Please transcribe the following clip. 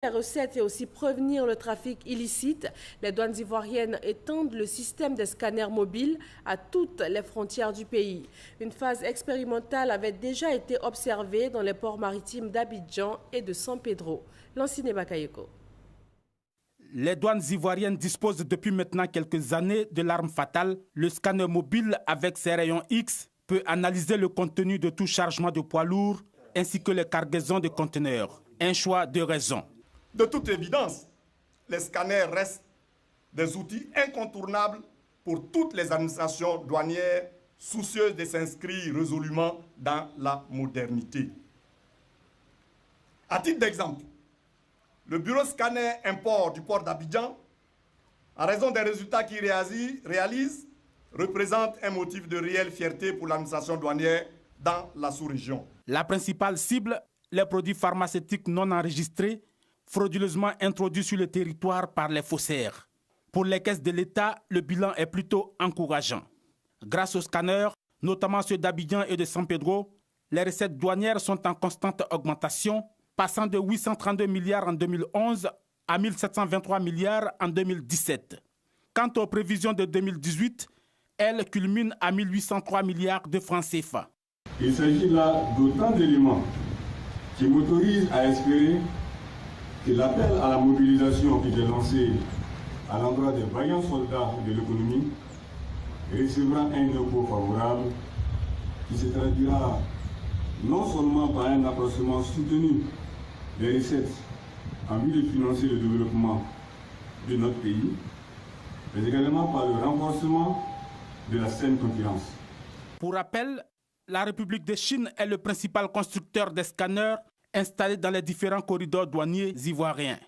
les recettes et aussi prévenir le trafic illicite, les douanes ivoiriennes étendent le système des scanners mobiles à toutes les frontières du pays. Une phase expérimentale avait déjà été observée dans les ports maritimes d'Abidjan et de San Pedro. Lanciné Bakayoko. Les douanes ivoiriennes disposent depuis maintenant quelques années de l'arme fatale. Le scanner mobile avec ses rayons X peut analyser le contenu de tout chargement de poids lourds ainsi que les cargaisons de conteneurs. Un choix de raison. De toute évidence, les scanners restent des outils incontournables pour toutes les administrations douanières soucieuses de s'inscrire résolument dans la modernité. À titre d'exemple, le bureau scanner import du port d'Abidjan, en raison des résultats qu'il réalise, représente un motif de réelle fierté pour l'administration douanière dans la sous-région. La principale cible, les produits pharmaceutiques non enregistrés, frauduleusement introduits sur le territoire par les faussaires. Pour les caisses de l'État, le bilan est plutôt encourageant. Grâce aux scanners, notamment ceux d'Abidjan et de San Pedro, les recettes douanières sont en constante augmentation, passant de 832 milliards en 2011 à 1723 milliards en 2017. Quant aux prévisions de 2018, elles culminent à 1803 milliards de francs CFA. Il s'agit là d'autant d'éléments qui m'autorisent à espérer que l'appel à la mobilisation qui est lancé à l'endroit des vaillants soldats de l'économie recevra un écho favorable qui se traduira non seulement par un accroissement soutenu des recettes en vue de financer le développement de notre pays, mais également par le renforcement de la saine concurrence. Pour rappel, la République de Chine est le principal constructeur des scanners installés dans les différents corridors douaniers ivoiriens.